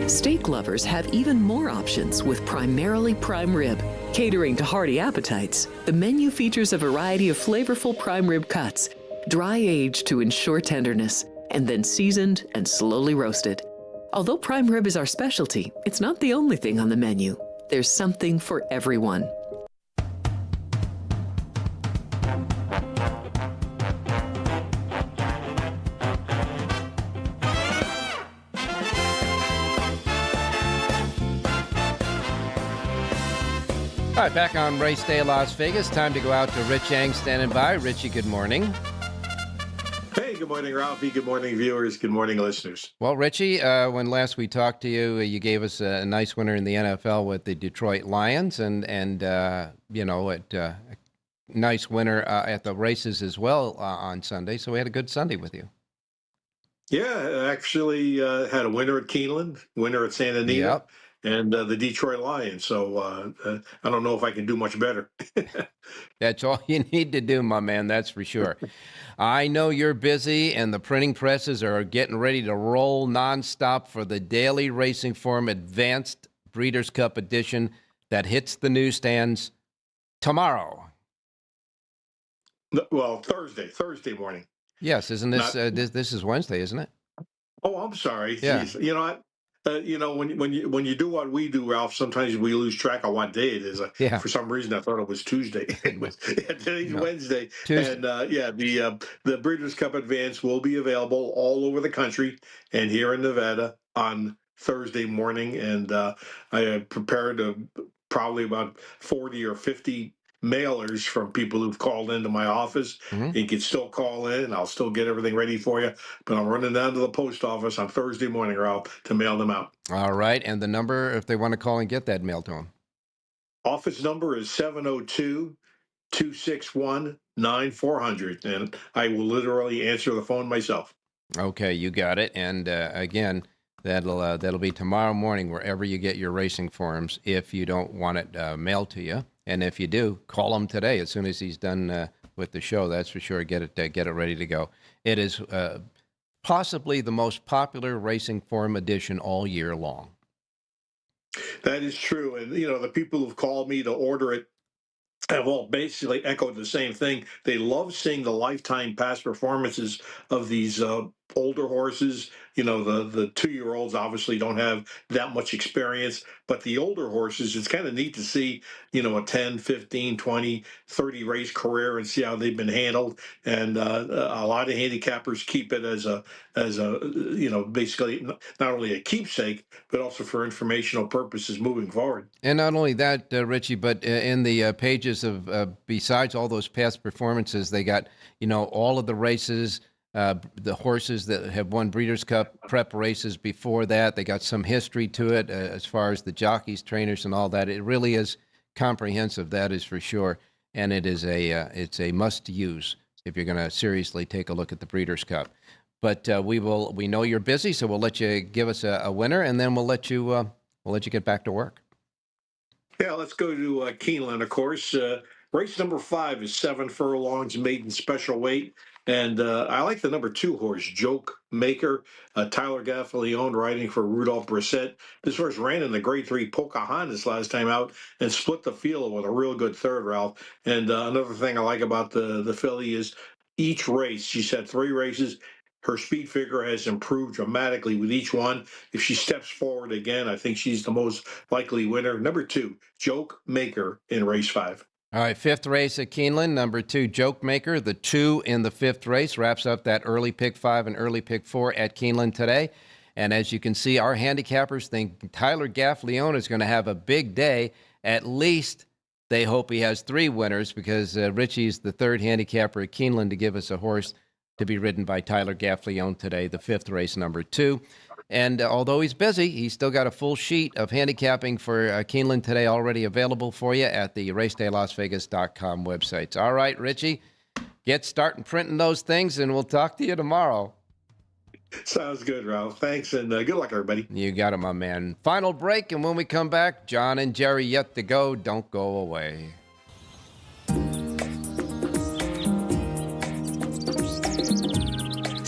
Steak lovers have even more options with primarily prime rib. Catering to hearty appetites, the menu features a variety of flavorful prime rib cuts, dry aged to ensure tenderness, and then seasoned and slowly roasted. Although prime rib is our specialty, it's not the only thing on the menu. There's something for everyone. All right, back on Race Day Las Vegas. Time to go out to Rich Yang standing by. Richie, good morning. Hey, good morning, Ralphie. Good morning, viewers. Good morning, listeners. Well, Richie, when last we talked to you, you gave us a nice winner in the NFL with the Detroit Lions, and a nice winner at the races as well on Sunday. So we had a good Sunday with you. Yeah, actually had a winner at Keeneland, winner at Santa Anita. Yep. And the Detroit Lions. So I don't know if I can do much better. That's all you need to do, my man. That's for sure. I know you're busy, and the printing presses are getting ready to roll nonstop for the Daily Racing Form Advanced Breeders' Cup edition that hits the newsstands tomorrow. Well, Thursday morning. Yes, isn't this this is Wednesday, isn't it? Oh, I'm sorry. Yeah. Jeez. You know what? When you do what we do, Ralph, sometimes we lose track of what day it is. Yeah. For some reason, I thought it was Tuesday. Today's Wednesday. Tuesday. And the Breeders' Cup Advance will be available all over the country and here in Nevada on Thursday morning. And I prepared probably about 40 or 50 mailers from people who've called into my office. Mm-hmm. You can still call in, and I'll still get everything ready for you. But I'm running down to the post office on Thursday morning, Ralph, to mail them out. All right. And the number, if they want to call and get that mail to them? Office number is 702-261-9400. And I will literally answer the phone myself. Okay, you got it. And again, that'll be tomorrow morning wherever you get your racing forms if you don't want it mailed to you. And if you do, call him today as soon as he's done with the show. That's for sure. Get it ready to go. It is possibly the most popular racing form edition all year long. That is true. And, the people who've called me to order it have all basically echoed the same thing. They love seeing the lifetime past performances of these older horses. The 2-year-olds obviously don't have that much experience, but the older horses, it's kind of neat to see, a 10, 15, 20, 30 race career and see how they've been handled. And a lot of handicappers keep it as basically not only a keepsake, but also for informational purposes moving forward. And not only that, Richie, but in the pages of, besides all those past performances, they got, all of the races, the horses that have won Breeders' Cup prep races before that. They got some history to it as far as the jockeys, trainers, and all that. It really is comprehensive, that is for sure. And it is it's a must-use if you're going to seriously take a look at the Breeders' Cup. But we know you're busy, so we'll let you give us a winner, and then we'll let you get back to work. Yeah, let's go to Keeneland, of course. Race number 5 is 7 furlongs, maiden special weight. And I like the number 2 horse, Joke Maker, Tyler Gaffalione riding for Rudolph Brissett. This horse ran in the Grade 3 Pocahontas last time out and split the field with a real good third, Ralph. And another thing I like about the filly is each race, she's had 3 races. Her speed figure has improved dramatically with each one. If she steps forward again, I think she's the most likely winner. Number 2, Joke Maker in race 5. All right, 5th race at Keeneland, number 2, Joke Maker. The 2 in the 5th race wraps up that early pick 5 and early pick 4 at Keeneland today. And as you can see, our handicappers think Tyler Gaffalione is going to have a big day. At least they hope he has 3 winners because Richie's the 3rd handicapper at Keeneland to give us a horse to be ridden by Tyler Gaffalione today, the 5th race, number 2. And although he's busy, he's still got a full sheet of handicapping for Keeneland today already available for you at the racedaylasvegas.com websites. All right, Richie, get starting printing those things, and we'll talk to you tomorrow. Sounds good, Ralph. Thanks, and good luck, everybody. You got it, my man. Final break, and when we come back, John and Jerry yet to go. Don't go away.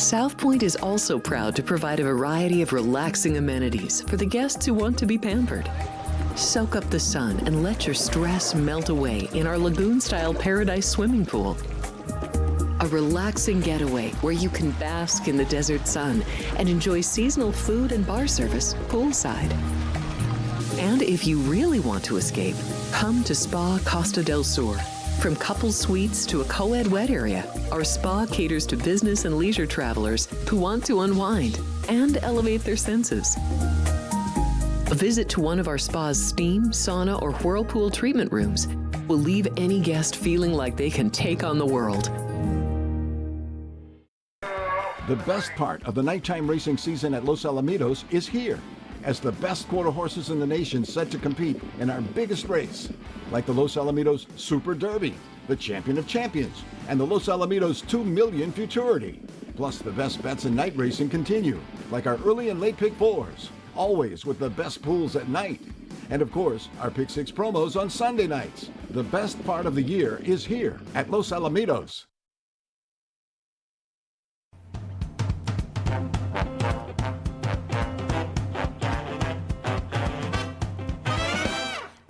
South Point is also proud to provide a variety of relaxing amenities for the guests who want to be pampered. Soak up the sun and let your stress melt away in our lagoon-style paradise swimming pool. A relaxing getaway where you can bask in the desert sun and enjoy seasonal food and bar service poolside. And if you really want to escape, come to Spa Costa del Sur. From couple suites to a co-ed wet area, our spa caters to business and leisure travelers who want to unwind and elevate their senses. A visit to one of our spa's steam, sauna, or whirlpool treatment rooms will leave any guest feeling like they can take on the world. The best part of the nighttime racing season at Los Alamitos is here, as the best quarter horses in the nation set to compete in our biggest race, like the Los Alamitos Super Derby, the Champion of Champions, and the Los Alamitos 2 Million Futurity. Plus, the best bets in night racing continue, like our early and late pick fours, always with the best pools at night. And of course, our Pick 6 promos on Sunday nights. The best part of the year is here at Los Alamitos.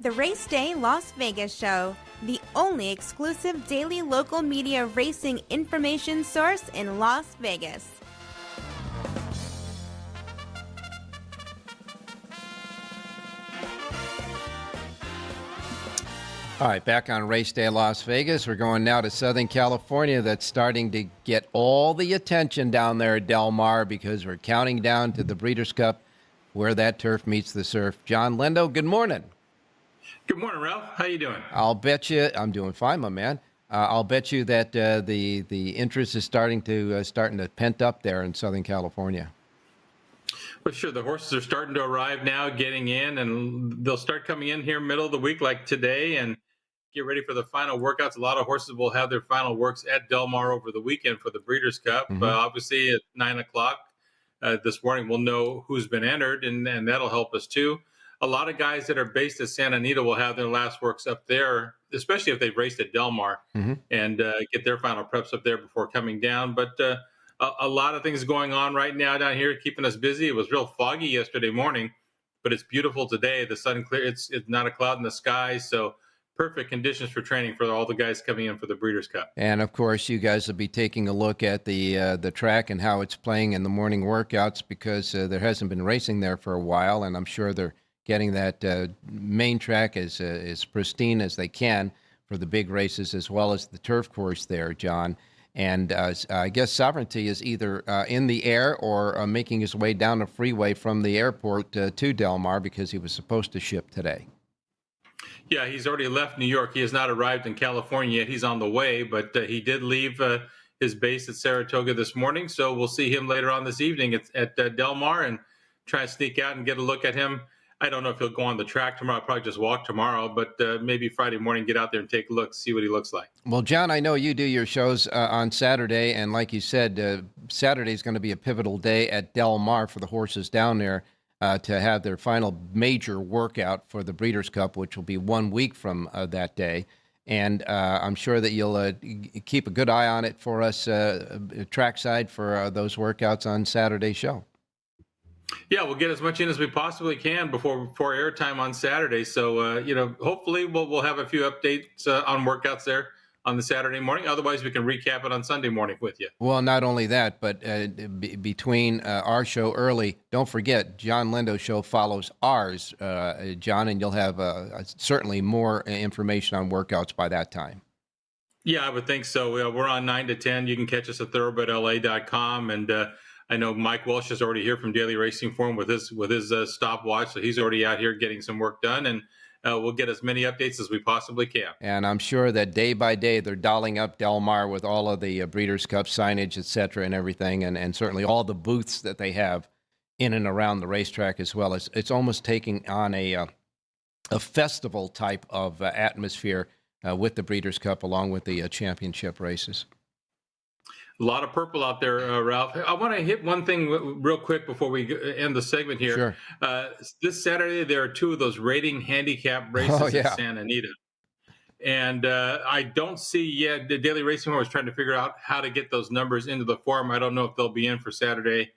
The Race Day Las Vegas Show, the only exclusive daily local media racing information source in Las Vegas. All right, back on Race Day Las Vegas. We're going now to Southern California. That's starting to get all the attention down there at Del Mar because we're counting down to the Breeders' Cup where that turf meets the surf. John Lindo, good morning. Good morning, Ralph. How you doing? I'll bet you I'm doing fine, my man. I'll bet you that the interest is starting to pent up there in Southern California. Well, sure. The horses are starting to arrive now, getting in, and they'll start coming in here middle of the week, like today, and get ready for the final workouts. A lot of horses will have their final works at Del Mar over the weekend for the Breeders' Cup. Mm-hmm. Obviously, at 9 o'clock this morning, we'll know who's been entered, and that'll help us too. A lot of guys that are based at Santa Anita will have their last works up there, especially if they've raced at Del Mar, mm-hmm. and get their final preps up there before coming down. But a lot of things going on right now down here, keeping us busy. It was real foggy yesterday morning, but it's beautiful today. The sun clear. It's not a cloud in the sky, so perfect conditions for training for all the guys coming in for the Breeders' Cup. And of course, you guys will be taking a look at the track and how it's playing in the morning workouts because there hasn't been racing there for a while, and I'm sure they're getting that main track as pristine as they can for the big races, as well as the turf course there, John. And I guess Sovereignty is either in the air or making his way down the freeway from the airport to Del Mar because he was supposed to ship today. Yeah, he's already left New York. He has not arrived in California yet. He's on the way, but he did leave his base at Saratoga this morning. So we'll see him later on this evening at Del Mar and try to sneak out and get a look at him. I don't know if he'll go on the track tomorrow. I'll probably just walk tomorrow, but maybe Friday morning, get out there and take a look, see what he looks like. Well, John, I know you do your shows on Saturday, and like you said, Saturday is going to be a pivotal day at Del Mar for the horses down there to have their final major workout for the Breeders' Cup, which will be 1 week from that day. And I'm sure that you'll keep a good eye on it for us trackside for those workouts on Saturday's show. Yeah, we'll get as much in as we possibly can before airtime on Saturday. So, hopefully we'll have a few updates on workouts there on the Saturday morning. Otherwise, we can recap it on Sunday morning with you. Well, not only that, but between our show early, don't forget, John Lindo's show follows ours, John, and you'll have certainly more information on workouts by that time. Yeah, I would think so. We're on 9 to 10. You can catch us at thoroughbredla.com. And I know Mike Welsh is already here from Daily Racing Form with his stopwatch. So he's already out here getting some work done. And we'll get as many updates as we possibly can. And I'm sure that day by day they're dialing up Del Mar with all of the Breeders' Cup signage, et cetera, and everything, and certainly all the booths that they have in and around the racetrack as well. It's almost taking on a festival type of atmosphere with the Breeders' Cup along with the championship races. A lot of purple out there, Ralph. I want to hit one thing real quick before we end the segment here. Sure. This Saturday, there are two of those rating handicap races yeah. at Santa Anita. And I don't see yet. The Daily Racing Horse trying to figure out how to get those numbers into the form. I don't know if they'll be in for Saturday.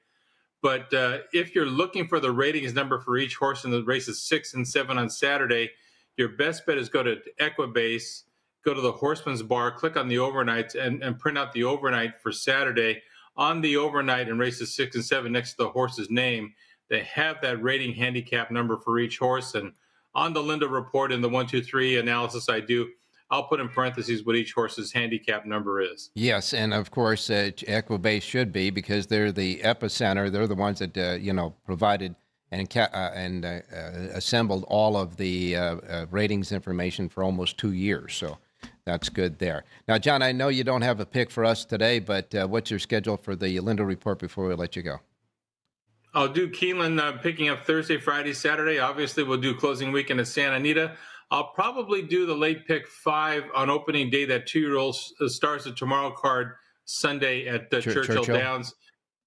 But if you're looking for the ratings number for each horse in the races 6 and 7 on Saturday, your best bet is go to Equibase, go to the Horseman's Bar, click on the overnights, and print out the overnight for Saturday. On the overnight in races 6 and 7, next to the horse's name, they have that rating handicap number for each horse. And on the Linda report in the 1, 2, 3 analysis I do, I'll put in parentheses what each horse's handicap number is. Yes, and of course, Equibase should be, because they're the epicenter. They're the ones that provided and assembled all of the ratings information for almost 2 years. So that's good there. Now, John, I know you don't have a pick for us today, but what's your schedule for the Linda report before we let you go? I'll do Keeneland picking up Thursday, Friday, Saturday. Obviously, we'll do closing weekend at Santa Anita. I'll probably do the late pick 5 on opening day. That 2-year-old starts the tomorrow card Sunday at Churchill Downs.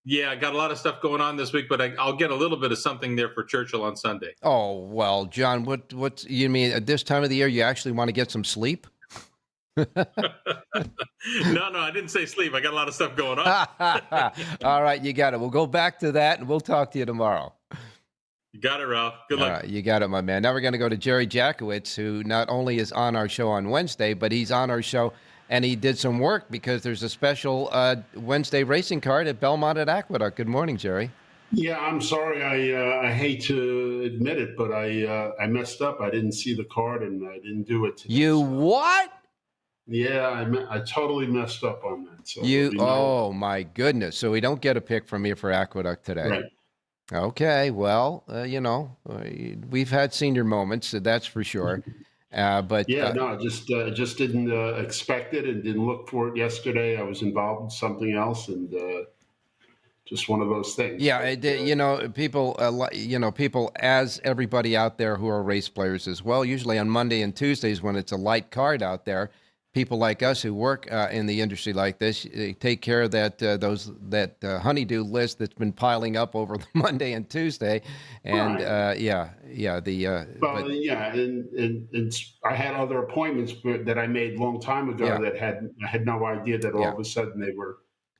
Yeah, I got a lot of stuff going on this week, but I'll get a little bit of something there for Churchill on Sunday. Oh, well, John, what you mean at this time of the year you actually want to get some sleep? No, I didn't say sleep. I got a lot of stuff going on. All right, you got it. We'll go back to that, and we'll talk to you tomorrow. You got it, Ralph. Good luck. All right, you got it, my man. Now we're going to go to Jerry Jackowitz, who not only is on our show on Wednesday, but he's on our show, and he did some work because there's a special Wednesday racing card at Belmont at Aqueduct. Good morning, Jerry. Yeah, I'm sorry. I hate to admit it, but I messed up. I didn't see the card, and I didn't do it today. You what? Yeah, I totally messed up on that. So oh my goodness! So we don't get a pick from you for Aqueduct today. Right. Okay. Well, we've had senior moments, so that's for sure. But yeah, no, just didn't expect it and didn't look for it yesterday. I was involved in something else, and just one of those things. Yeah, but, people, as everybody out there who are race players as well, usually on Monday and Tuesdays when it's a light card out there, people like us who work in the industry like this take care of that honeydew list that's been piling up over the Monday and Tuesday, and right. And I had other appointments that I made a long time ago that I had no idea that all of a sudden they were.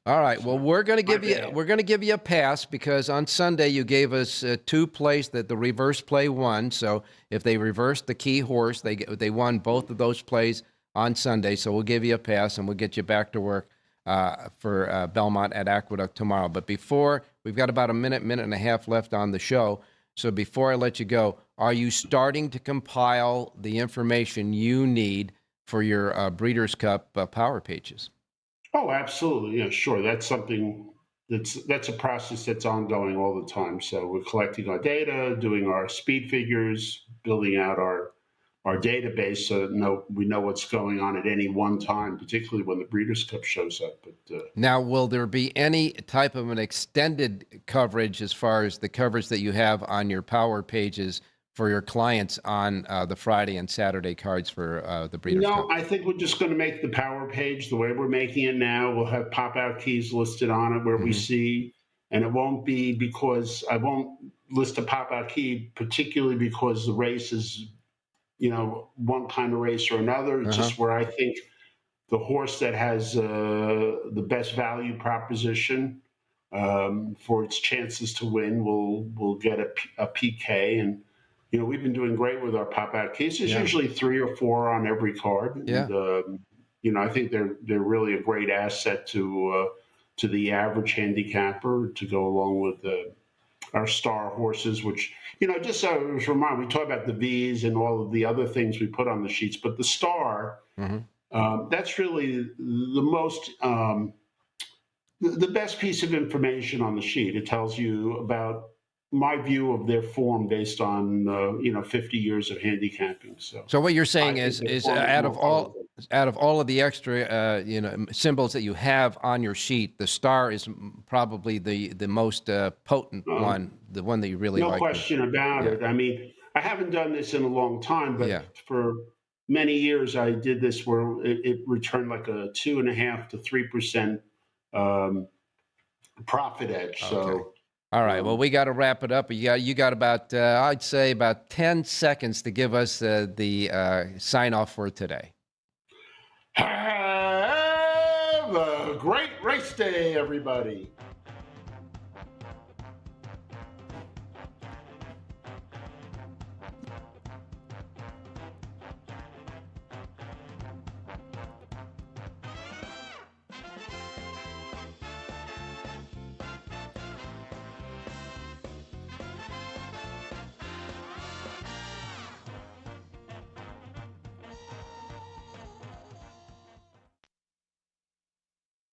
All right. Well, we're going to give you a pass because on Sunday you gave us 2 plays that the reverse play won. So if they reversed the key horse, they won both of those plays on Sunday. So we'll give you a pass and we'll get you back to work for Belmont at Aqueduct tomorrow. But before, we've got about a minute and a half left on the show. So before I let you go, are you starting to compile the information you need for your Breeders' Cup Power Pages? Oh, absolutely. Yeah, sure. That's something that's a process that's ongoing all the time. So we're collecting our data, doing our speed figures, building out our database so that we know what's going on at any one time, particularly when the Breeders' Cup shows up. But now, will there be any type of an extended coverage as far as the coverage that you have on your Power Pages for your clients on the Friday and Saturday cards for the Breeders' Cup? No, I think we're just going to make the Power Page the way we're making it now. We'll have pop-out keys listed on it where we see, and it won't be because I won't list a pop-out key, particularly because the race is, one kind of race or another. It's just where I think the horse that has the best value proposition for its chances to win will get a PK. And we've been doing great with our pop-out keys. There's usually 3 or 4 on every card. Yeah. And, I think they're really a great asset to the average handicapper to go along with our star horses, which, just so I was reminded, we talk about the V's and all of the other things we put on the sheets, but the star, that's really the most, the best piece of information on the sheet. It tells you about my view of their form based on 50 years of handicapping. So what you're saying is out of all of the extra symbols that you have on your sheet, the star is probably the most potent one, the one that you really like. No question about it. I mean, I haven't done this in a long time, but for many years I did this where it returned like a 2.5 to 3% profit edge. Okay. So. All right. Well, we got to wrap it up. You got about, I'd say, about 10 seconds to give us the sign off for today. Have a great race day, everybody.